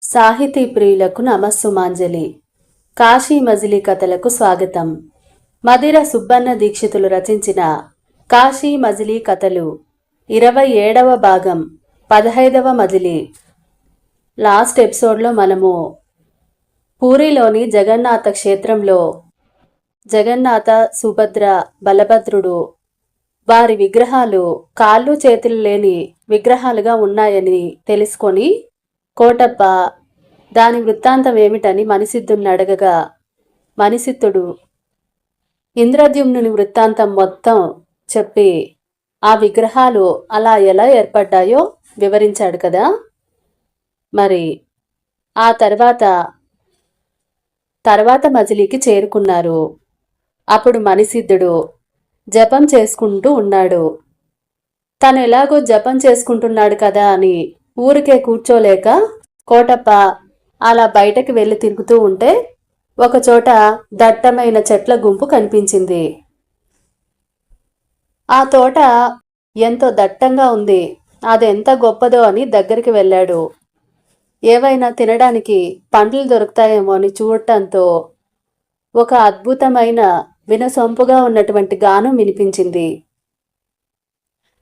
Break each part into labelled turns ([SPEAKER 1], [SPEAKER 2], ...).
[SPEAKER 1] సాహితీ ప్రియులకు నమస్సుమాంజలి. కాశీ మజిలీ కథలకు స్వాగతం. మదిర సుబ్బన్న దీక్షితులు రచించిన కాశీ మజిలీ కథలు 27వ భాగం 15వ మజిలీ. లాస్ట్ ఎపిసోడ్లో మనము పూరిలోని జగన్నాథ క్షేత్రంలో జగన్నాథ, సుభద్ర, బలభద్రుడు వారి విగ్రహాలు కాళ్ళు చేతులు లేని విగ్రహాలుగా ఉన్నాయని తెలుసుకొని కోటప్ప దాని వృత్తాంతం ఏమిటని మణిసిద్ధుని అడగగా మణిసిద్ధుడు ఇంద్రద్యుమ్నుని వృత్తాంతం మొత్తం చెప్పి ఆ విగ్రహాలు అలా ఎలా ఏర్పడ్డాయో వివరించాడు కదా. మరి ఆ తర్వాత మజిలీకి చేరుకున్నారు. అప్పుడు మణిసిద్ధుడు జపం చేసుకుంటూ ఉన్నాడు. తను ఎలాగో జపం చేసుకుంటున్నాడు కదా అని ఊరికే కూర్చోలేక కోటప్ప అలా బయటకు వెళ్ళి తిరుగుతూ ఉంటే ఒకచోట దట్టమైన చెట్ల గుంపు కనిపించింది. ఆ తోట ఎంతో దట్టంగా ఉంది, అదెంత గొప్పదో అని దగ్గరికి వెళ్ళాడు. ఏవైనా తినడానికి పండ్లు దొరుకుతాయేమో అని చూడటంతో ఒక అద్భుతమైన వినసొంపుగా ఉన్నటువంటి గానం వినిపించింది.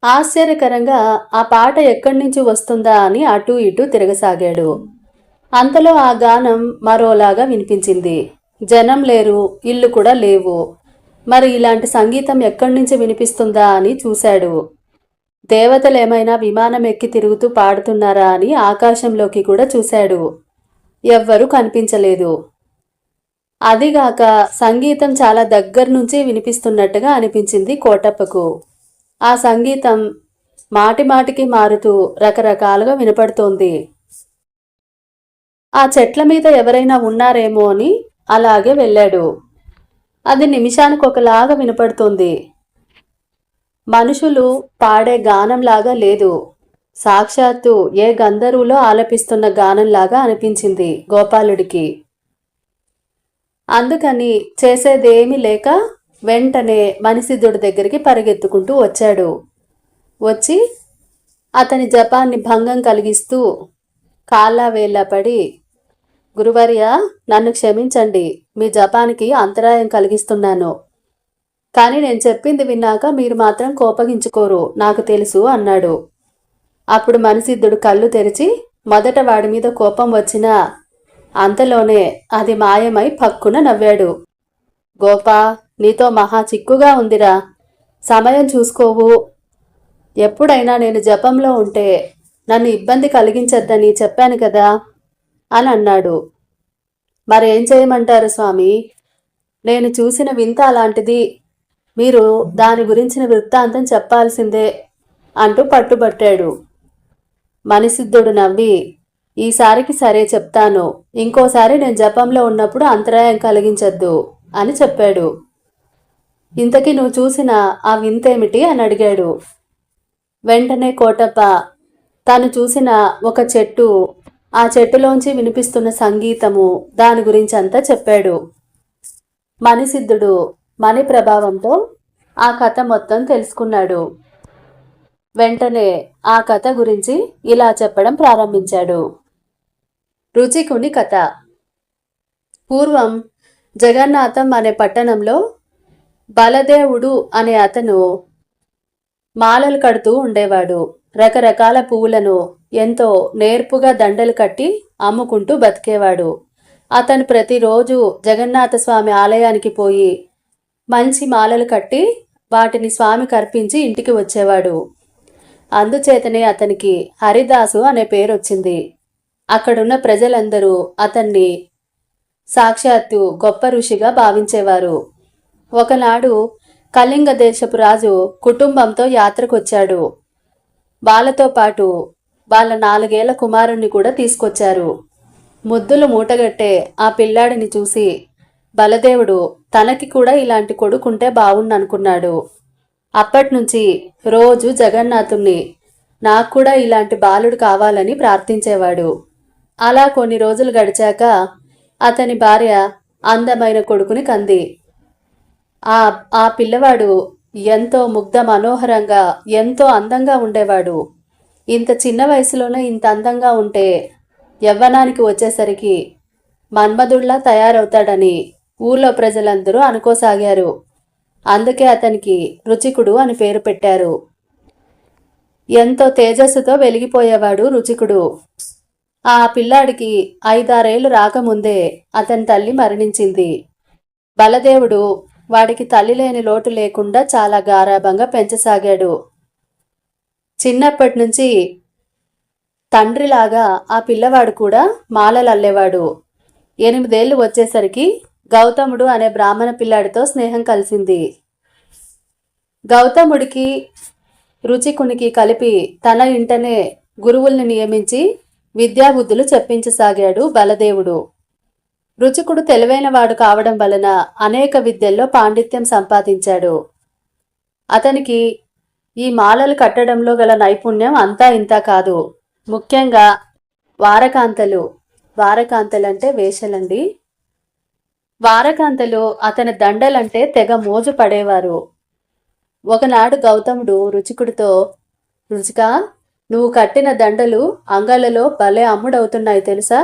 [SPEAKER 1] ఆశ్చర్యకరంగా ఆ పాట ఎక్కడి నుంచి వస్తుందా అని అటూ ఇటూ తిరగసాగాడు. అంతలో ఆ గానం మరోలాగా వినిపించింది. జనం లేరు, ఇల్లు కూడా లేవు. మరి ఇలాంటి సంగీతం ఎక్కడి నుంచి వినిపిస్తుందా అని చూశాడు. దేవతలేమైనా విమానం ఎక్కి తిరుగుతూ పాడుతున్నారా అని ఆకాశంలోకి కూడా చూశాడు. ఎవ్వరూ కనిపించలేదు. అదిగాక సంగీతం చాలా దగ్గర నుంచి వినిపిస్తున్నట్టుగా అనిపించింది కోటప్పకు. ఆ సంగీతం మాటిమాటికి మారుతూ రకరకాలుగా వినపడుతోంది. ఆ చెట్ల మీద ఎవరైనా ఉన్నారేమో అని అలాగే వెళ్ళాడు. అది నిమిషానికి ఒకలాగా వినపడుతోంది. మనుషులు పాడే గానంలాగా లేదు, సాక్షాత్తు ఏ గంధర్వులో ఆలపిస్తున్న గానంలాగా అనిపించింది గోపాలుడికి. అందుకని చేసేదేమీ లేక వెంటనే మణిసిద్ధుడి దగ్గరికి పరిగెత్తుకుంటూ వచ్చాడు. వచ్చి అతని జపాన్ని భంగం కలిగిస్తూ కాళ్ళ వేళ్ళ పడి, గురువర్య, నన్ను క్షమించండి, మీ జపానికి అంతరాయం కలిగిస్తున్నాను. కానీ నేను చెప్పింది విన్నాక మీరు మాత్రం కోపగించుకోరు, నాకు తెలుసు అన్నాడు. అప్పుడు మణిసిద్ధుడు కళ్ళు తెరిచి మొదట వాడి మీద కోపం వచ్చినా అంతలోనే అది మాయమై పక్కున నవ్వాడు. గోపా, నీతో మహా చిక్కుగా ఉందిరా, సమయం చూసుకోవు. ఎప్పుడైనా నేను జపంలో ఉంటే నన్ను ఇబ్బంది కలిగించద్దని చెప్పాను కదా అని అన్నాడు. మరేం చేయమంటారు స్వామి, నేను చూసిన వింత అలాంటిది, మీరు దాని గురించిన వృత్తాంతం చెప్పాల్సిందే అంటూ పట్టుబట్టాడు. మణిసిద్ధుడు నవ్వి, ఈసారికి సరే చెప్తాను, ఇంకోసారి నేను జపంలో ఉన్నప్పుడు అంతరాయం కలిగించద్దు అని చెప్పాడు. ఇంతకీ నువ్వు చూసిన ఆ వింతేమిటి అని అడిగాడు. వెంటనే కోటప్ప తాను చూసిన ఒక చెట్టు, ఆ చెట్టులోంచి వినిపిస్తున్న సంగీతము, దాని గురించి అంతా చెప్పాడు. మణిసిద్ధుడు మణి ప్రభావంతో ఆ కథ మొత్తం తెలుసుకున్నాడు. వెంటనే ఆ కథ గురించి ఇలా చెప్పడం ప్రారంభించాడు. రుచికుని కథ. పూర్వం జగన్నాథం అనే పట్టణంలో బలదేవుడు అనే అతను మాలలు కడుతూ ఉండేవాడు. రకరకాల పువ్వులను ఎంతో నేర్పుగా దండలు కట్టి అమ్ముకుంటూ బతికేవాడు. అతను ప్రతిరోజు జగన్నాథ స్వామి ఆలయానికి పోయి మంచి మాలలు కట్టి వాటిని స్వామికి అర్పించి ఇంటికి వచ్చేవాడు. అందుచేతనే అతనికి హరిదాసు అనే పేరు వచ్చింది. అక్కడున్న ప్రజలందరూ అతన్ని సాక్షాత్తు గొప్ప ఋషిగా భావించేవారు. ఒకనాడు కళింగ దేశపు రాజు కుటుంబంతో యాత్రకొచ్చాడు. వాళ్ళతో పాటు వాళ్ళ 4 ఏళ్ల కుమారుణ్ణి కూడా తీసుకొచ్చారు. ముద్దులు మూటగట్టే ఆ పిల్లాడిని చూసి బలదేవుడు తనకి కూడా ఇలాంటి కొడుకుంటే బావుండనుకున్నాడు. అప్పట్నుంచి రోజు జగన్నాథుణ్ణి నాకు కూడా ఇలాంటి బాలుడు కావాలని ప్రార్థించేవాడు. అలా కొన్ని రోజులు గడిచాక అతని భార్య అందమైన కొడుకుని కంది. ఆ పిల్లవాడు ఎంతో ముగ్ధ మనోహరంగా, ఎంతో అందంగా ఉండేవాడు. ఇంత చిన్న వయసులోనే ఇంత అందంగా ఉంటే యవ్వనానికి వచ్చేసరికి మన్మధుళ్లా తయారవుతాడని ఊళ్ళో ప్రజలందరూ అనుకోసాగారు. అందుకే అతనికి రుచికుడు అని పేరు పెట్టారు. ఎంతో తేజస్సుతో వెలిగిపోయేవాడు రుచికుడు. ఆ పిల్లాడికి 5-6 ఏళ్లు రాకముందే అతని తల్లి మరణించింది. బలదేవుడు వాడికి తల్లి లేని లోటు లేకుండా చాలా గారాబంగా పెంచసాగాడు. చిన్నప్పటి నుంచి తండ్రిలాగా ఆ పిల్లవాడు కూడా మాలలు అల్లేవాడు. 8 ఏళ్లు వచ్చేసరికి గౌతముడు అనే బ్రాహ్మణ పిల్లాడితో స్నేహం కలిసింది. గౌతముడికి రుచికునికి కలిపి తన ఇంటనే గురువుల్ని నియమించి విద్యాబుద్ధులు చెప్పించసాగాడు బలదేవుడు. రుచికుడు తెలివైనవాడు కావడం వలన అనేక విద్యల్లో పాండిత్యం సంపాదించాడు. అతనికి ఈ మాలలు కట్టడంలో గల నైపుణ్యం అంతా ఇంతా కాదు. ముఖ్యంగా వారకాంతలంటే వేషలండి. వారకాంతలు అతని దండలంటే తెగ మోజు పడేవారు. ఒకనాడు గౌతముడు రుచికుడితో, రుచికా, నువ్వు కట్టిన దండలు అంగళ్ళలో భలే అమ్ముడవుతున్నాయి తెలుసా?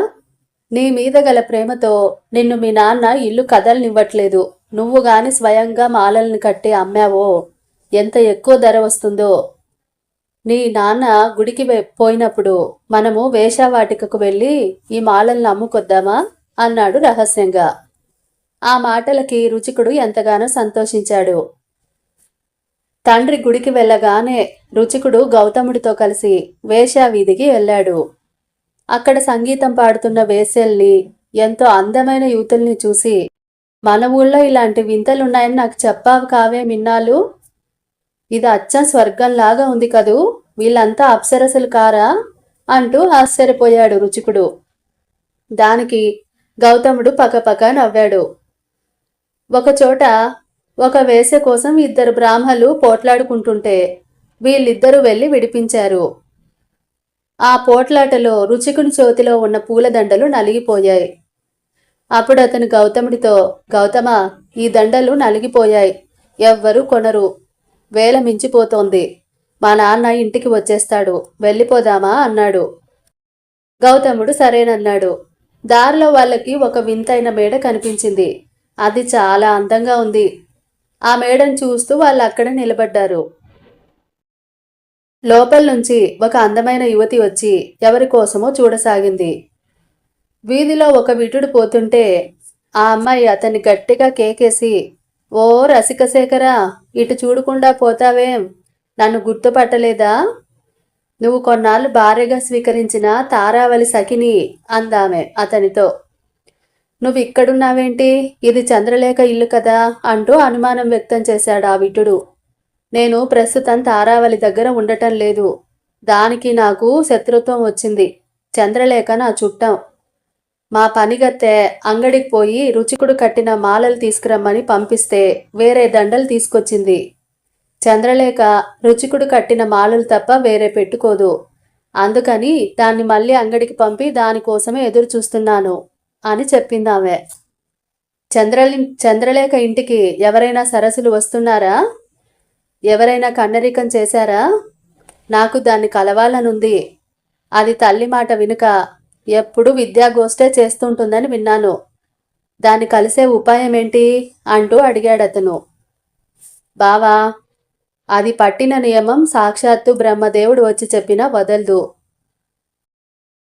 [SPEAKER 1] నీ మీద గల ప్రేమతో నిన్ను మీ నాన్న ఇల్లు కదలనివ్వట్లేదు. నువ్వు గాని స్వయంగా మాలల్ని కట్టి అమ్మావో ఎంత ఎక్కువ ధర వస్తుందో. నీ నాన్న గుడికి పోయినప్పుడు మనము వేషావాటికకు వెళ్ళి ఈ మాలల్ని అమ్ముకొద్దామా అన్నాడు రహస్యంగా. ఆ మాటలకి రుచికుడు ఎంతగానో సంతోషించాడు. తండ్రి గుడికి వెళ్ళగానే రుచికుడు గౌతముడితో కలిసి వేశ్యావీధికి వెళ్ళాడు. అక్కడ సంగీతం పాడుతున్న వేశ్యల్ని, ఎంతో అందమైన యువతుల్ని చూసి, మన ఊళ్ళో ఇలాంటి వింతలున్నాయని నాకు చెప్పావు కావే మిన్నాలు? ఇది అచ్చం స్వర్గంలాగా ఉంది కదూ, వీళ్ళంతా అప్సరసలు కారా అంటూ ఆశ్చర్యపోయాడు రుచికుడు. దానికి గౌతముడు పకపక నవ్వాడు. ఒకచోట ఒక వేశ్య కోసం 2 బ్రాహ్మలు పోట్లాడుకుంటుంటే వీళ్ళిద్దరూ వెళ్ళి విడిపించారు. ఆ పోట్లాటలో రుచికుని చేతిలో ఉన్న పూలదండలు నలిగిపోయాయి. అప్పుడు అతను గౌతముడితో, గౌతమ, ఈ దండలు నలిగిపోయాయి, ఎవ్వరూ కొనరు, వేల మించిపోతోంది, మా నాన్న ఇంటికి వచ్చేస్తాడు, వెళ్ళిపోదామా అన్నాడు. గౌతముడు సరేనన్నాడు. దారిలో వాళ్ళకి ఒక వింతైన మేడ కనిపించింది. అది చాలా అందంగా ఉంది. ఆ మేడను చూస్తూ వాళ్ళు అక్కడ నిలబడ్డారు. లోపల నుంచి ఒక అందమైన యువతి వచ్చి ఎవరి కోసమో చూడసాగింది. వీధిలో ఒక విటుడు పోతుంటే ఆ అమ్మాయి అతన్ని గట్టిగా కేకేసి, ఓ రసికశేఖరా, ఇటు చూడకుండా పోతావేం? నన్ను గుర్తుపట్టలేదా? నువ్వు కొన్నాళ్ళు భార్యగా స్వీకరించిన తారావళి సఖిని అందామె అతనితో. నువ్వు ఇక్కడున్నావేంటి? ఇది చంద్రలేఖ ఇల్లు కదా అంటూ అనుమానం వ్యక్తం చేశాడు ఆ విటుడు. నేను ప్రస్తుతం తారావళి దగ్గర ఉండటం లేదు. దానికి నాకు శత్రుత్వం వచ్చింది. చంద్రలేఖ నా చుట్టం. మా పనిగత్తె అంగడికి పోయి రుచికుడు కట్టిన మాలలు తీసుకురమ్మని పంపిస్తే వేరే దండలు తీసుకొచ్చింది. చంద్రలేఖ రుచికుడు కట్టిన మాలలు తప్ప వేరే పెట్టుకోదు. అందుకని దాన్ని మళ్ళీ అంగడికి పంపి దానికోసమే ఎదురు చూస్తున్నాను అని చెప్పిందామె. చంద్రలేఖ ఇంటికి ఎవరైనా సరస్సులు వస్తున్నారా? ఎవరైనా కన్నరికం చేశారా? నాకు దాన్ని కలవాలనుంది. అది తల్లి మాట వినుక ఎప్పుడు విద్యాగోష్ఠే చేస్తుంటుందని విన్నాను. దాన్ని కలిసే ఉపాయం ఏంటి అంటూ అడిగాడతను. బావా, అది పట్టిన నియమం సాక్షాత్తు బ్రహ్మదేవుడు వచ్చి చెప్పినా వదలదు.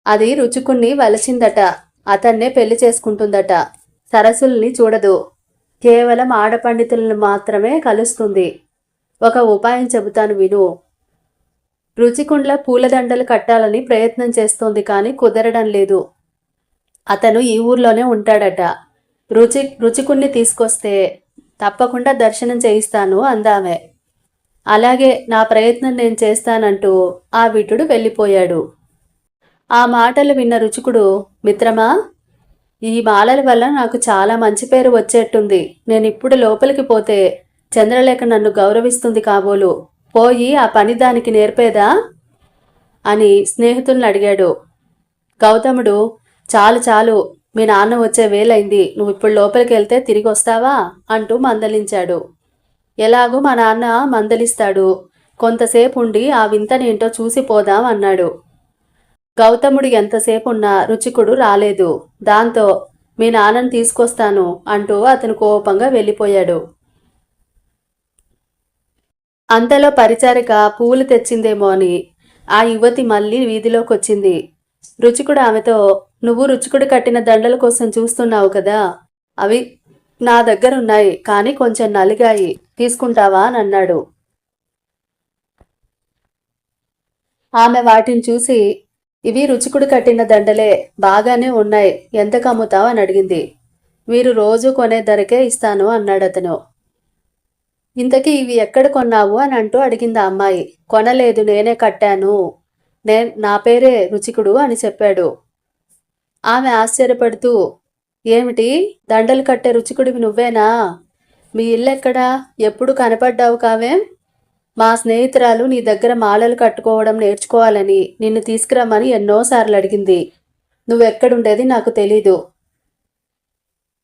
[SPEAKER 1] అది రుచికుణ్ణి వలచిందట, అతన్నే పెళ్లి చేసుకుంటుందట. సరస్సుల్ని చూడదు, కేవలం ఆడపండితులను మాత్రమే కలుస్తుంది. ఒక ఉపాయం చెబుతాను విను. రుచికుండ్ల పూలదండలు కట్టాలని ప్రయత్నం చేస్తోంది, కానీ కుదరడం లేదు. అతను ఈ ఊర్లోనే ఉంటాడట. రుచికుణ్ణి తీసుకొస్తే తప్పకుండా దర్శనం చేయిస్తాను అందామె. అలాగే, నా ప్రయత్నం నేను చేస్తానంటూ ఆ విటుడు వెళ్ళిపోయాడు. ఆ మాటలు విన్న రుచికుడు, మిత్రమా, ఈ మాలల వల్ల నాకు చాలా మంచి పేరు వచ్చేట్టుంది. నేనిప్పుడు లోపలికి పోతే చంద్రలేఖ నన్ను గౌరవిస్తుంది కాబోలు. పోయి ఆ పని దానికి నేర్పేదా అని స్నేహితుల్ని అడిగాడు. గౌతముడు, చాలు చాలు, మీ నాన్న వచ్చే వేలైంది, నువ్వు ఇప్పుడు లోపలికి వెళ్తే తిరిగి వస్తావా అంటూ మందలించాడు. ఎలాగూ మా నాన్న మందలిస్తాడు, కొంతసేపు ఉండి ఆ వింతనేంటో చూసిపోదాం అన్నాడు. గౌతముడు ఎంతసేపున్నా రుచికుడు రాలేదు. దాంతో మీ నాన్నని తీసుకొస్తాను అంటూ అతను కోపంగా వెళ్ళిపోయాడు. అంతలో పరిచారిక పువ్వులు తెచ్చిందేమో అని ఆ యువతి మళ్ళీ వీధిలోకొచ్చింది. రుచికుడు ఆమెతో, నువ్వు రుచికుడు కట్టిన దండల కోసం చూస్తున్నావు కదా, అవి నా దగ్గరున్నాయి, కానీ కొంచెం నలిగాయి, తీసుకుంటావా అని అన్నాడు. ఆమె వాటిని చూసి, ఇవి రుచికుడు కట్టిన దండలే, బాగానే ఉన్నాయి, ఎంతకు అమ్ముతావు అని అడిగింది. మీరు రోజు కొనే ధరకే ఇస్తాను అన్నాడతను. ఇంతకీ ఇవి ఎక్కడ కొన్నావు అని అంటూ అడిగింది ఆ అమ్మాయి. కొనలేదు, నేనే కట్టాను, నా పేరే రుచికుడు అని చెప్పాడు. ఆమె ఆశ్చర్యపడుతూ, ఏమిటి, దండలు కట్టే రుచికుడివి నువ్వేనా? మీ ఇల్లెక్కడా? ఎప్పుడు కనపడ్డావు కావేం? మా స్నేహితురాలు నీ దగ్గర మాలలు కట్టుకోవడం నేర్చుకోవాలని నిన్ను తీసుకురమ్మని ఎన్నోసార్లు అడిగింది. నువ్వెక్కడుండేది నాకు తెలీదు.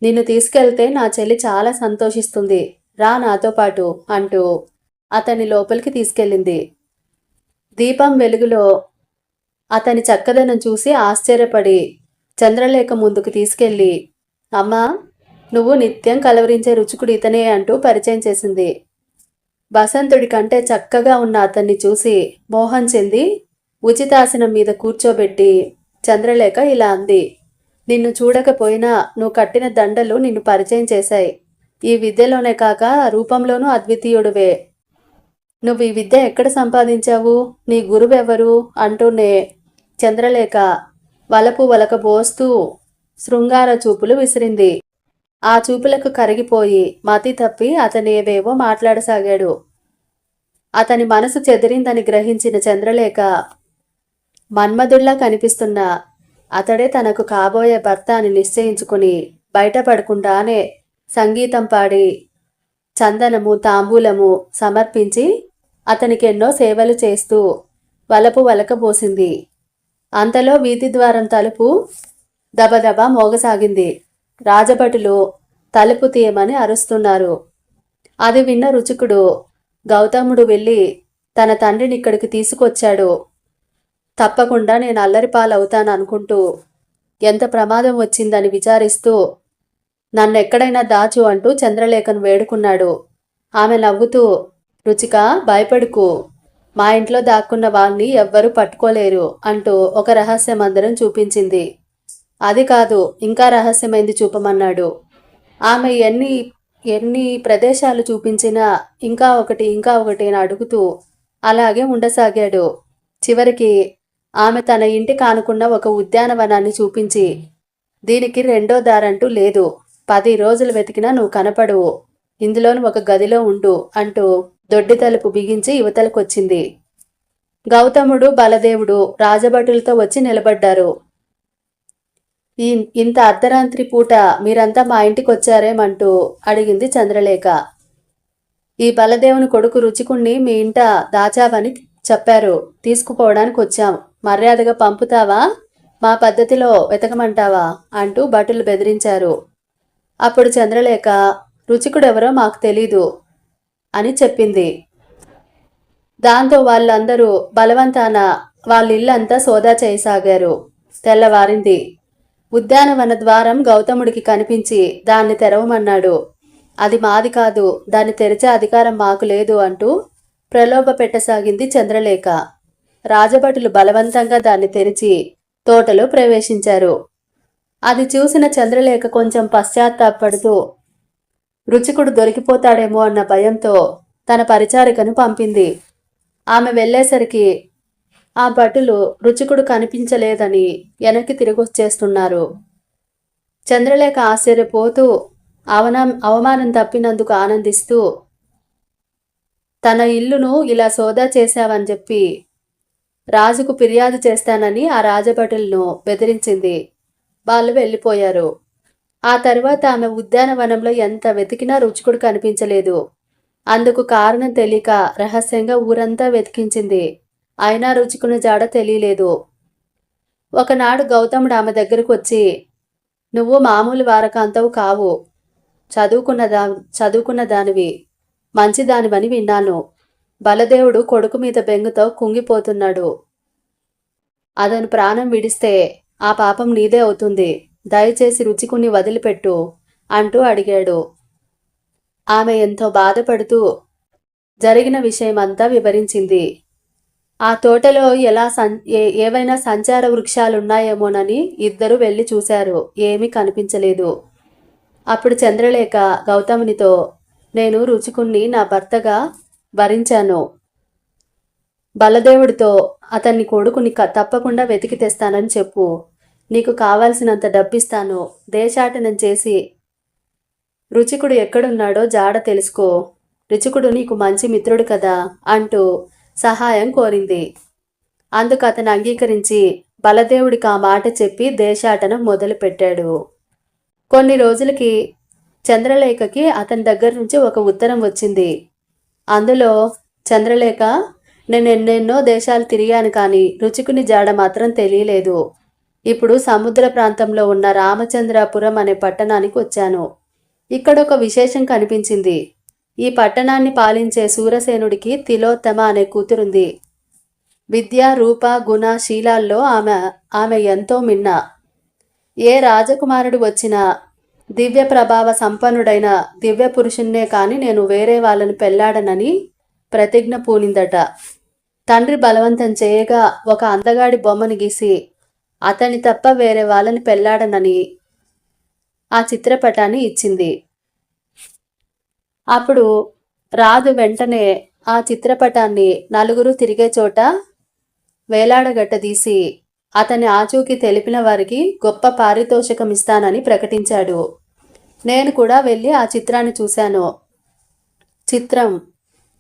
[SPEAKER 1] నిన్ను తీసుకెళ్తే నా చెల్లి చాలా సంతోషిస్తుంది, రా నాతో పాటు అంటూ అతన్ని లోపలికి తీసుకెళ్ళింది. దీపం వెలుగులో అతని చక్కదనం చూసి ఆశ్చర్యపడి చంద్రలేఖ ముందుకు తీసుకెళ్ళి, అమ్మా, నువ్వు నిత్యం కలవరించే రుచికుడు ఇతనే అంటూ పరిచయం చేసింది. బసంతుడి కంటే చక్కగా ఉన్న అతన్ని చూసి మోహం చెంది ఉచితాసనం మీద కూర్చోబెట్టి చంద్రలేఖ ఇలా అంది. నిన్ను చూడకపోయినా నువ్వు కట్టిన దండలు నిన్ను పరిచయం చేశాయి. ఈ విద్యలోనే కాక రూపంలోనూ అద్వితీయుడువే. నువ్వు ఈ విద్య ఎక్కడ సంపాదించావు? నీ గురువెవరు అంటూనే చంద్రలేఖ వలపు వలకబోస్తూ శృంగార చూపులు విసిరింది. ఆ చూపులకు కరిగిపోయి మతి తప్పి అతనేవేవో మాట్లాడసాగాడు. అతని మనసు చెదిరిందని గ్రహించిన చంద్రలేఖ మన్మధుల్లా కనిపిస్తున్న అతడే తనకు కాబోయే భర్త అని నిశ్చయించుకుని బయటపడకుండానే సంగీతం పాడి చందనము తాంబూలము సమర్పించి అతనికి ఎన్నో సేవలు చేస్తూ వలపు వలకబోసింది. అంతలో వీధి ద్వారం తలుపు దబదబా మోగసాగింది. రాజభటులు తలుపు తీయమని అరుస్తున్నారు. అది విన్న రుచికుడు, గౌతముడు వెళ్ళి తన తండ్రిని ఇక్కడికి తీసుకొచ్చాడు, తప్పకుండా నేను అల్లరిపాలవుతాను అనుకుంటూ ఎంత ప్రమాదం వచ్చిందని విచారిస్తూ నన్నెక్కడైనా దాచు అంటూ చంద్రలేఖను వేడుకున్నాడు. ఆమె నవ్వుతూ, రుచిక, భయపడుకు, మా ఇంట్లో దాక్కున్న వాళ్ళని ఎవ్వరూ పట్టుకోలేరు అంటూ ఒక రహస్య మందిరం చూపించింది. అది కాదు, ఇంకా రహస్యమైంది చూపమన్నాడు. ఆమె ఎన్ని ఎన్ని ప్రదేశాలు చూపించినా ఇంకా ఒకటి అని అడుగుతూ అలాగే ఉండసాగాడు. చివరికి ఆమె తన ఇంటి కానుకున్న ఒక ఉద్యానవనాన్ని చూపించి, దీనికి రెండో దారంటూ లేదు, 10 రోజులు వెతికినా నువ్వు కనపడవు, ఇందులోని ఒక గదిలో ఉండు అంటూ దొడ్డి తలుపు బిగించి యువతలకొచ్చింది. గౌతముడు బలదేవుడు రాజభటులతో వచ్చి నిలబడ్డారు. ఇంత అర్ధరాత్రి పూట మీరంతా మా ఇంటికి వచ్చారేమంటూ అడిగింది చంద్రలేఖ. ఈ బలదేవుని కొడుకు రుచికుణ్ణి మీ ఇంట దాచావని చెప్పారు, తీసుకుపోవడానికి వచ్చాం, మర్యాదగా పంపుతావా, మా పద్ధతిలో వెతకమంటావా అంటూ భటులు బెదిరించారు. అప్పుడు చంద్రలేఖ, రుచికుడెవరో మాకు తెలీదు అని చెప్పింది. దాంతో వాళ్ళందరూ బలవంతాన వాళ్ళిల్లంతా సోదా చేయసాగారు. తెల్లవారింది. ఉద్యానవన ద్వారం గౌతముడికి కనిపించి దాన్ని తెరవమన్నాడు. అది మాది కాదు, దాన్ని తెరిచే అధికారం మాకు లేదు అంటూ ప్రలోభ పెట్టసాగింది చంద్రలేఖ. రాజభటులు బలవంతంగా దాన్ని తెరిచి తోటలో ప్రవేశించారు. అది చూసిన చంద్రలేఖ కొంచెం పశ్చాత్తాపడుతూ రుచికుడు దొరికిపోతాడేమో అన్న భయంతో తన పరిచారికను పంపింది. ఆమె వెళ్ళేసరికి ఆ భటులు రుచికుడు కనిపించలేదని వెనక్కి తిరిగొచ్చేస్తున్నారు. చంద్రలేఖ ఆశ్చర్యపోతూ అవమానం తప్పినందుకు ఆనందిస్తూ తన ఇల్లును ఇలా సోదా చేశావని చెప్పి రాజుకు ఫిర్యాదు చేస్తానని ఆ రాజభటులను బెదిరించింది. వాళ్ళు వెళ్ళిపోయారు. ఆ తర్వాత ఆమె ఉద్యానవనంలో ఎంత వెతికినా రుచికుడు కనిపించలేదు. అందుకు కారణం తెలియక రహస్యంగా ఊరంతా వెతికించింది. అయినా రుచికుని జాడ తెలియలేదు. ఒకనాడు గౌతముడు ఆమె దగ్గరకు వచ్చి, నువ్వు మామూలు వారకాంతవు కావు, చదువుకున్న దానివి, మంచిదానివని విన్నాను. బలదేవుడు కొడుకు మీద బెంగుతో కుంగిపోతున్నాడు. అతను ప్రాణం విడిస్తే ఆ పాపం నీదే అవుతుంది. దయచేసి రుచికుని వదిలిపెట్టు అంటూ అడిగాడు. ఆమె ఎంతో బాధపడుతూ జరిగిన విషయమంతా వివరించింది. ఆ తోటలో ఏవైనా సంచార వృక్షాలున్నాయేమోనని ఇద్దరు వెళ్ళి చూశారు. ఏమీ కనిపించలేదు. అప్పుడు చంద్రలేఖ గౌతమునితో, నేను రుచికుణ్ణి నా భర్తగా భరించాను. బలదేవుడితో అతన్ని కొడుకుని తప్పకుండా వెతికి తెస్తానని చెప్పు. నీకు కావాల్సినంత డబ్బిస్తాను. దేశాటనం చేసి రుచికుడు ఎక్కడున్నాడో జాడ తెలుసుకో. రుచికుడు నీకు మంచి మిత్రుడు కదా అంటూ సహాయం కోరింది. అందుకు అతను అంగీకరించి బలదేవుడికి ఆ మాట చెప్పి దేశాటనం మొదలుపెట్టాడు. కొన్ని రోజులకి చంద్రలేఖకి అతని దగ్గర నుంచి ఒక ఉత్తరం వచ్చింది. అందులో, చంద్రలేఖ, నేను ఎన్నెన్నో దేశాలు తిరిగాను, కానీ రుచికుని జాడ మాత్రం తెలియలేదు. ఇప్పుడు సముద్ర ప్రాంతంలో ఉన్న రామచంద్రాపురం అనే పట్టణానికి వచ్చాను. ఇక్కడ ఒక విశేషం కనిపించింది. ఈ పట్టణాన్ని పాలించే సూరసేనుడికి తిలోత్తమ అనే కూతురుంది. విద్య, రూప, గుణ, శీలాల్లో ఆమె ఎంతో మిన్న. ఏ రాజకుమారుడు వచ్చినా దివ్య ప్రభావ సంపన్నుడైన దివ్య పురుషున్నే కాని నేను వేరే వాళ్ళని పెళ్లాడనని ప్రతిజ్ఞ పూనిందట. తండ్రి బలవంతం చేయగా ఒక అందగాడి బొమ్మను గీసి అతన్ని తప్ప వేరే వాళ్ళని పెళ్లాడనని ఆ చిత్రపటాన్ని ఇచ్చింది. అప్పుడు రాజు వెంటనే ఆ చిత్రపటాన్ని నలుగురు తిరిగే చోట వేలాడగట్టదీసి అతని ఆచూకీ తెలిపిన వారికి గొప్ప పారితోషికం ఇస్తానని ప్రకటించాడు. నేను కూడా వెళ్ళి ఆ చిత్రాన్ని చూశాను.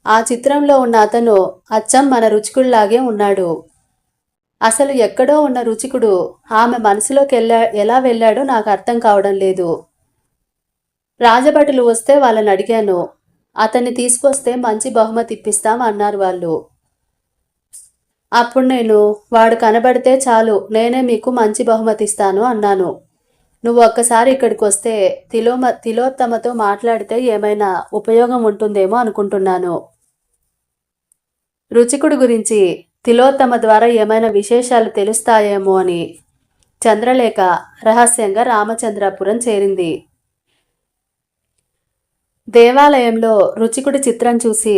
[SPEAKER 1] ఆ చిత్రంలో ఉన్న అతను అచ్చం మన రుచికుడిలాగే ఉన్నాడు. అసలు ఎక్కడో ఉన్న రుచికుడు ఆమె మనసులోకి ఎలా వెళ్ళాడో నాకు అర్థం కావడం లేదు. రాజభటులు వస్తే వాళ్ళని అడిగాను. అతన్ని తీసుకొస్తే మంచి బహుమతి ఇప్పిస్తాం అన్నారు వాళ్ళు. అప్పుడు నేను, వాడు కనబడితే చాలు, నేనే మీకు మంచి బహుమతి ఇస్తాను అన్నాను. నువ్వు ఒక్కసారి ఇక్కడికి వస్తే తిలోత్తమతో మాట్లాడితే ఏమైనా ఉపయోగం ఉంటుందేమో అనుకుంటున్నాను. రుచికుడు గురించి తిలోత్తమ ద్వారా ఏమైనా విశేషాలు తెలుస్తాయేమో అని చంద్రలేఖ రహస్యంగా రామచంద్రాపురం చేరింది. దేవాలయంలో రుచికుడి చిత్రం చూసి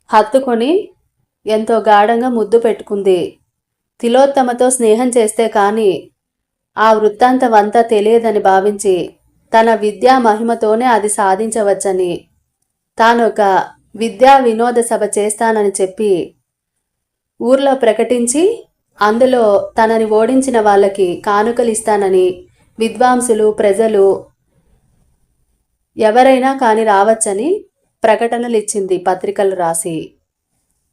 [SPEAKER 1] హత్తుకొని ఎంతో గాఢంగా ముద్దు పెట్టుకుంది. తిలోత్తమతో స్నేహం చేస్తే కానీ ఆ వృత్తాంతమంతా తెలియదని భావించి తన విద్యా మహిమతోనే అది సాధించవచ్చని తానొక విద్యా వినోద సభ చేస్తానని చెప్పి ఊర్లో ప్రకటించి అందులో తనని ఓడించిన వాళ్ళకి కానుకలు ఇస్తానని విద్వాంసులు, ప్రజలు ఎవరైనా కాని రావచ్చని ప్రకటనలు ఇచ్చింది పత్రికలు రాసి.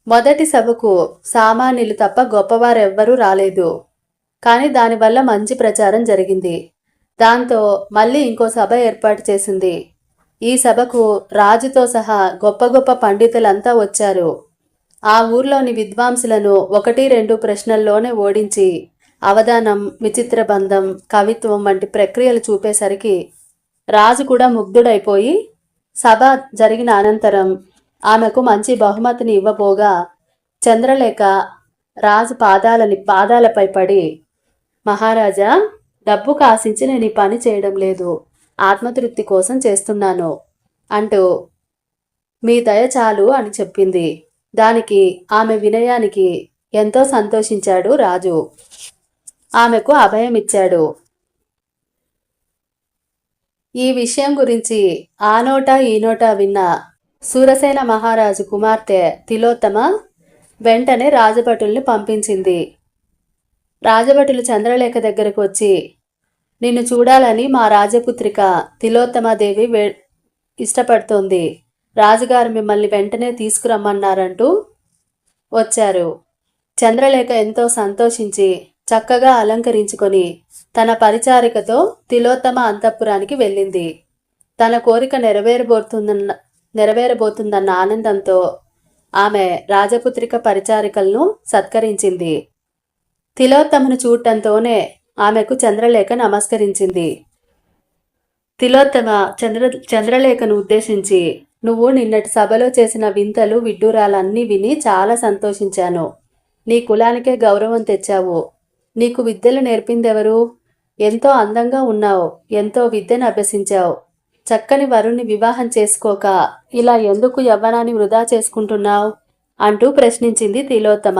[SPEAKER 1] మొదటి సభకు సామాన్యులు తప్ప గొప్పవారెవ్వరూ రాలేదు. కానీ దానివల్ల మంచి ప్రచారం జరిగింది. దాంతో మళ్ళీ ఇంకో సభ ఏర్పాటు చేసింది. ఈ సభకు రాజుతో సహా గొప్ప గొప్ప పండితులంతా వచ్చారు. ఆ ఊర్లోని విద్వాంసులను 1-2 ప్రశ్నల్లోనే ఓడించి అవధానం, విచిత్ర బంధం, కవిత్వం వంటి ప్రక్రియలు చూపేసరికి రాజు కూడా ముగ్ధుడైపోయి సభ జరిగిన అనంతరం ఆమెకు మంచి బహుమతిని ఇవ్వబోగా చంద్రలేఖ రాజు పాదాలపై పడి, మహారాజా, డబ్బు కాసించి నేను ఈ పని చేయడం లేదు, ఆత్మతృప్తి కోసం చేస్తున్నాను అంటూ మీ దయ చాలు అని చెప్పింది. దానికి ఆమె వినయానికి ఎంతో సంతోషించాడు రాజు. ఆమెకు అభయమిచ్చాడు. ఈ విషయం గురించి ఆ నోటా ఈ నోటా విన్న సూరసేన మహారాజు కుమార్తె తిలోత్తమ వెంటనే రాజభటుల్ని పంపించింది. రాజభటులు చంద్రలేఖ దగ్గరకు వచ్చి, నిన్ను చూడాలని మా రాజపుత్రిక తిలోత్తమాదేవి ఇష్టపడుతోంది. రాజుగారు మిమ్మల్ని వెంటనే తీసుకురమ్మన్నారంటూ వచ్చారు. చంద్రలేఖ ఎంతో సంతోషించి చక్కగా అలంకరించుకొని తన పరిచారికతో తిలోత్తమ అంతఃపురానికి వెళ్ళింది. తన కోరిక నెరవేరబోతుందన్న ఆనందంతో ఆమె రాజపుత్రిక పరిచారికలను సత్కరించింది. తిలోత్తమను చూడటంతోనే ఆమెకు చంద్రలేఖ నమస్కరించింది. తిలోత్తమ చంద్రలేఖను ఉద్దేశించి, నువ్వు నిన్నటి సభలో చేసిన వింతలు విడ్డూరాలన్నీ విని చాలా సంతోషించాను. నీ కులానికే గౌరవం తెచ్చావు. నీకు విద్యలు నేర్పిందెవరు? ఎంతో అందంగా ఉన్నావు, ఎంతో విద్యను అభ్యసించావు. చక్కని వరుణ్ణి వివాహం చేసుకోక ఇలా ఎందుకు యవ్వనాన్ని వృధా చేసుకుంటున్నావు అంటూ ప్రశ్నించింది తిలోత్తమ.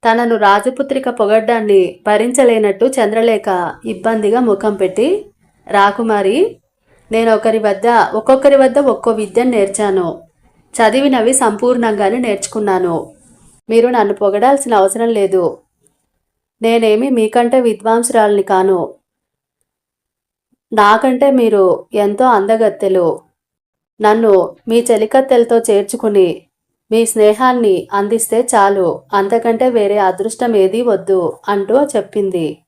[SPEAKER 1] తనను రాజపుత్రిక పొగడ్డాన్ని భరించలేనట్టు చంద్రలేఖ ఇబ్బందిగా ముఖం పెట్టి, రాకుమారి, నేను ఒక్కొక్కరి వద్ద ఒక్కో విద్యను నేర్చాను. చదివినవి సంపూర్ణంగానే నేర్చుకున్నాను. మీరు నన్ను పొగడాల్సిన అవసరం లేదు. నేనేమి మీకంటే విద్వాంసురాలిని కాను. నాకంటే మీరు ఎంతో అందగత్తెలు. నన్ను మీ చెలికత్తెలతో చేర్చుకుని మీ స్నేహాన్ని అందిస్తే చాలు, అంతకంటే వేరే అదృష్టం ఏదీ వద్దు అంటూ చెప్పింది.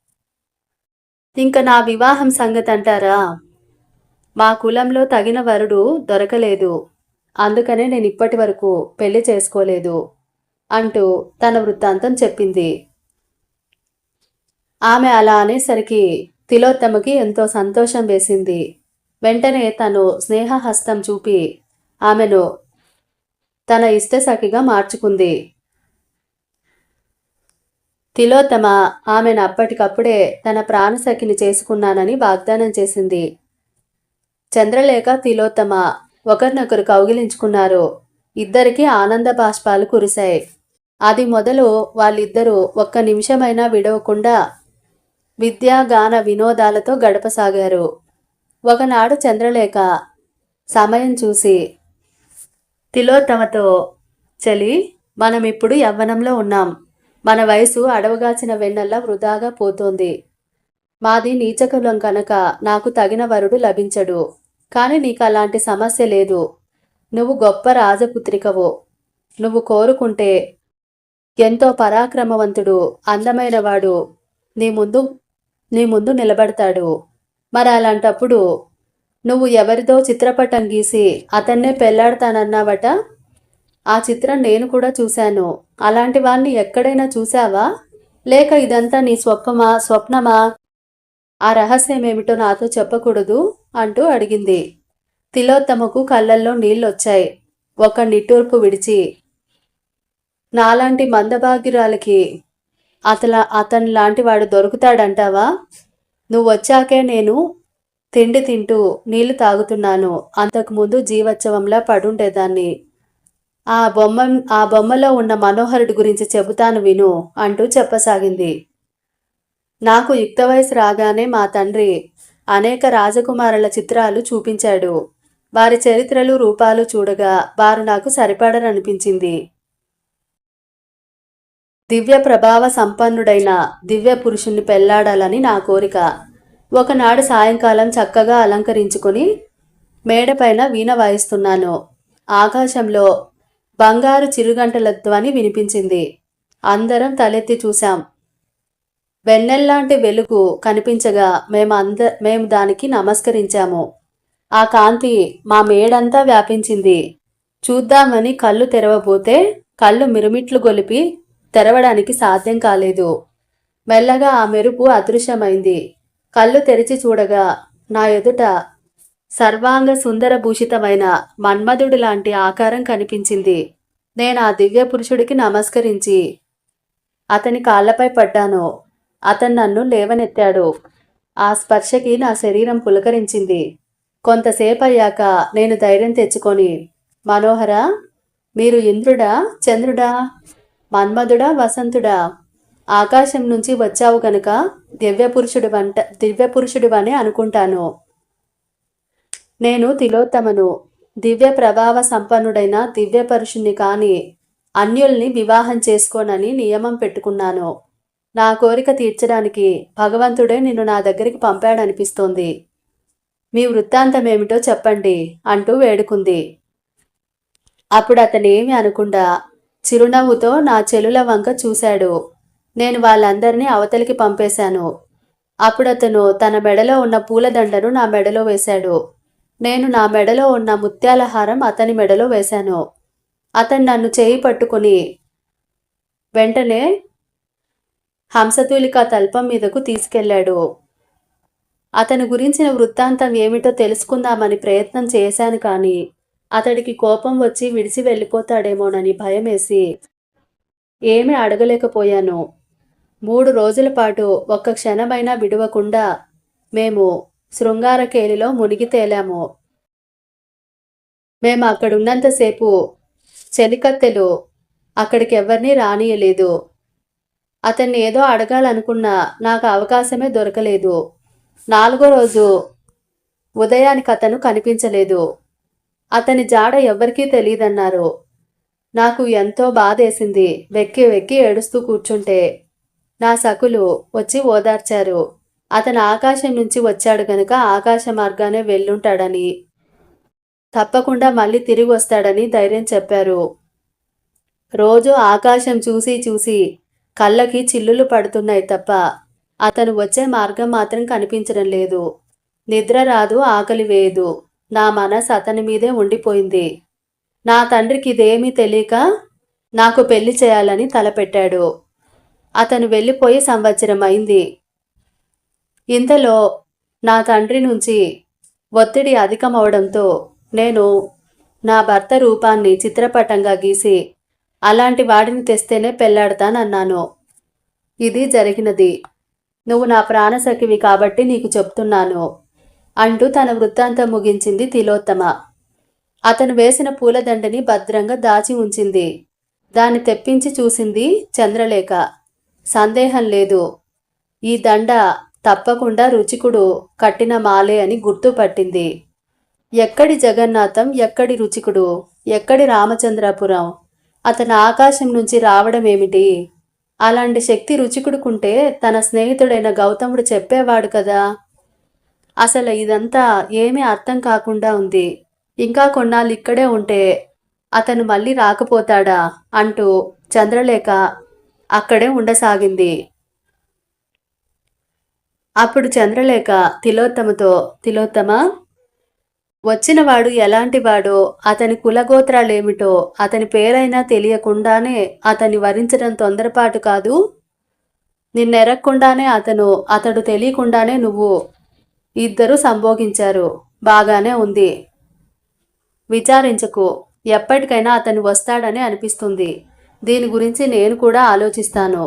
[SPEAKER 1] ఇంక నా వివాహం సంగతి అంటారా? మా కులంలో తగిన వరుడు దొరకలేదు. అందుకనే నేను ఇప్పటి వరకు పెళ్లి చేసుకోలేదు అంటూ తన వృత్తాంతం చెప్పింది. ఆమె అలా అనేసరికి తిలోత్తమకి ఎంతో సంతోషం వేసింది. వెంటనే తను స్నేహహస్తం చూపి ఆమెను తన ఇష్టసఖిగా మార్చుకుంది. తిలోత్తమ ఆమెను అప్పటికప్పుడే తన ప్రాణసఖిని చేసుకున్నానని వాగ్దానం చేసింది. చంద్రలేఖ తిలోత్తమ ఒకరినొకరు కౌగిలించుకున్నారు. ఇద్దరికీ ఆనంద బాష్పాలు కురిశాయి. అది మొదలు వాళ్ళిద్దరూ ఒక్క నిమిషమైనా విడవకుండా విద్యా గాన వినోదాలతో గడపసాగారు. ఒకనాడు చంద్రలేఖ సమయం చూసి తిలోత్తమతో, చెలి, మనమిప్పుడు యవ్వనంలో ఉన్నాం. మన వయసు అడవగాచిన వెన్నెల్లా వృధాగా పోతోంది. మాది నీచకులం కనుక నాకు తగిన వరుడు లభించడు. కాని నీకు అలాంటి సమస్య లేదు. నువ్వు గొప్ప రాజపుత్రికవు. నువ్వు కోరుకుంటే ఎంతో పరాక్రమవంతుడు, అందమైనవాడు నీ ముందు నిలబడతాడు. మరి అలాంటప్పుడు నువ్వు ఎవరిదో చిత్రపటం గీసి అతన్నే పెళ్లాడతానన్నావట. ఆ చిత్రం నేను కూడా చూశాను. అలాంటి వాణ్ణి ఎక్కడైనా చూశావా? లేక ఇదంతా నీ స్వప్నమా? ఆ రహస్యమేమిటో నాతో చెప్పకూడదు అంటూ అడిగింది. తిలోత్తమకు కళ్ళల్లో నీళ్ళొచ్చాయి. ఒక నిట్టూర్పు విడిచి, నాలాంటి మందభాగ్యురాలికి అతని లాంటి వాడు దొరుకుతాడంటావా? నువ్వొచ్చాకే నేను తిండి తింటూ నీళ్లు తాగుతున్నాను. అంతకుముందు జీవోత్సవంలా పడుండేదాన్ని. ఆ బొమ్మలో ఉన్న మనోహరుడి గురించి చెబుతాను విను అంటూ చెప్పసాగింది. నాకు యుక్త వయసు రాగానే మా తండ్రి అనేక రాజకుమారుల చిత్రాలు చూపించాడు. వారి చరిత్రలు, రూపాలు చూడగా వారు నాకు సరిపడరనిపించింది. దివ్య ప్రభావ సంపన్నుడైన దివ్య పురుషుణ్ణి పెళ్లాడాలని నా కోరిక. ఒకనాడు సాయంకాలం చక్కగా అలంకరించుకుని మేడపైన వీణ వాయిస్తున్నాను. ఆకాశంలో బంగారు చిరుగంటల ధ్వని వినిపించింది. అందరం తలెత్తి చూశాం. వెన్నెల్లాంటి వెలుగు కనిపించగా మేము దానికి నమస్కరించాము. ఆ కాంతి మా మేడంతా వ్యాపించింది. చూద్దామని కళ్ళు తెరవబోతే కళ్ళు మిరుమిట్లు గొలిపి తెరవడానికి సాధ్యం కాలేదు. మెల్లగా ఆ మెరుపు అదృశ్యమైంది. కళ్ళు తెరిచి చూడగా నా ఎదుట సర్వాంగ సుందరభూషితమైన మన్మధుడి లాంటి ఆకారం కనిపించింది. నేను ఆ దివ్య పురుషుడికి నమస్కరించి అతని కాళ్లపై పడ్డాను. అతను నన్ను లేవనెత్తాడు. ఆ స్పర్శకి నా శరీరం పులకరించింది. కొంతసేపయ్యాక నేను ధైర్యం తెచ్చుకొని, మనోహర, మీరు ఇంద్రుడా, చంద్రుడా, మన్మధుడా, వసంతుడా? ఆకాశం నుంచి వచ్చావు గనుక దివ్యపురుషుడివనే అనుకుంటాను. నేను తిలోత్తమను, దివ్య ప్రభావ సంపన్నుడైన దివ్య పరుషుణ్ణి కాని అన్యుల్ని వివాహం చేసుకోనని నియమం పెట్టుకున్నాను. నా కోరిక తీర్చడానికి భగవంతుడే నిన్ను నా దగ్గరికి పంపాడనిపిస్తోంది. మీ వృత్తాంతమేమిటో చెప్పండి అంటూ వేడుకుంది. అప్పుడు అతనేమి అనకుండా చిరునవ్వుతో నా చెలుల వంక చూశాడు. నేను వాళ్ళందరినీ అవతలికి పంపేశాను. అప్పుడతను తన మెడలో ఉన్న పూలదండను నా మెడలో వేశాడు. నేను నా మెడలో ఉన్న ముత్యాల హారం అతని మెడలో వేశాను. అతను నన్ను చేయి పట్టుకుని వెంటనే హంసతూలిక తల్పం మీదకు తీసుకెళ్లాడు. అతని గురించిన వృత్తాంతం ఏమిటో తెలుసుకుందామని ప్రయత్నం చేశాను. కానీ అతడికి కోపం వచ్చి విడిచి వెళ్ళిపోతాడేమోనని భయమేసి ఏమీ అడగలేకపోయాను. 3 రోజుల పాటు ఒక్క క్షణమైనా విడవకుండా మేము శృంగారకేలిలో మునిగి తేలాము. మేము అక్కడున్నంతసేపు చెలికత్తెలు అక్కడికెవ్వరినీ రానీయలేదు. అతన్ని ఏదో అడగాలనుకున్నా నాకు అవకాశమే దొరకలేదు. 4గో రోజు ఉదయానికి అతను కనిపించలేదు. అతని జాడ ఎవ్వరికీ తెలీదన్నారు. నాకు ఎంతో బాధేసింది. వెక్కి వెక్కి ఏడుస్తూ కూర్చుంటే నా సకులు వచ్చి ఓదార్చారు. అతను ఆకాశం నుంచి వచ్చాడు గనుక ఆకాశ మార్గానే వెళ్ళుంటాడని, తప్పకుండా మళ్ళీ తిరిగి వస్తాడని ధైర్యం చెప్పారు. రోజు ఆకాశం చూసి చూసి కళ్ళకి చిల్లులు పడుతున్నాయి తప్ప అతను వచ్చే మార్గం మాత్రం కనిపించడం లేదు. నిద్ర రాదు, ఆకలి వేయదు. నా మనసు అతని మీదే ఉండిపోయింది. నా తండ్రికి ఇదేమీ తెలియక నాకు పెళ్లి చేయాలని తలపెట్టాడు. అతను వెళ్ళిపోయి సంవత్సరం అయింది. ఇంతలో నా తండ్రి నుంచి ఒత్తిడి అధికమవడంతో నేను నా భర్త రూపాన్ని చిత్రపటంగా గీసి అలాంటి వాడిని తెస్తేనే పెళ్లాడతానన్నాను. ఇది జరిగినది. నువ్వు నా ప్రాణసఖివి కాబట్టి నీకు చెప్తున్నాను అంటూ తన వృత్తాంతం ముగించింది తిలోత్తమ. అతను వేసిన పూలదండని భద్రంగా దాచి ఉంచింది. దాన్ని తెప్పించి చూసింది చంద్రలేఖ. సందేహం లేదు, ఈ దండ తప్పకుండా రుచికుడు కట్టిన మాలే అని గుర్తుపట్టింది. ఎక్కడి జగన్నాథం, ఎక్కడి రుచికుడు, ఎక్కడి రామచంద్రాపురం? అతను ఆకాశం నుంచి రావడమేమిటి? అలాంటి శక్తి రుచికుడుకుంటే తన స్నేహితుడైన గౌతముడు చెప్పేవాడు కదా. అసలు ఇదంతా ఏమీ అర్థం కాకుండా ఉంది. ఇంకా కొన్నాళ్ళు ఇక్కడే ఉంటే అతను మళ్ళీ రాకపోతాడా అంటూ చంద్రలేఖ అక్కడే ఉండసాగింది. అప్పుడు చంద్రలేఖ తిలోత్తమతో, తిలోత్తమ, వచ్చినవాడు ఎలాంటివాడో, అతని కులగోత్రాలేమిటో, అతని పేరైనా తెలియకుండానే అతన్ని వరించడం తొందరపాటు కాదు. నిన్నెరక్కుండానే అతడు తెలియకుండానే నువ్వు ఇద్దరూ సంభోగించారు. బాగానే ఉంది. విచారించకు. ఎప్పటికైనా అతను వస్తాడని అనిపిస్తుంది. దీని గురించి నేను కూడా ఆలోచిస్తాను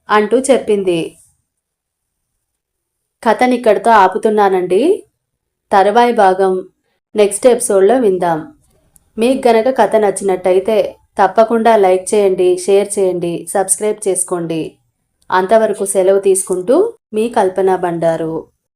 [SPEAKER 1] అంటూ చెప్పింది. కథనిక్కడితో ఆపుతున్నానండి. తరువాయి భాగం నెక్స్ట్ ఎపిసోడ్లో విందాం. మీకు గనక కథ నచ్చినట్టయితే తప్పకుండా లైక్ చేయండి, షేర్ చేయండి, సబ్స్క్రైబ్ చేసుకోండి. అంతవరకు సెలవు తీసుకుంటూ మీ కల్పన బండారు.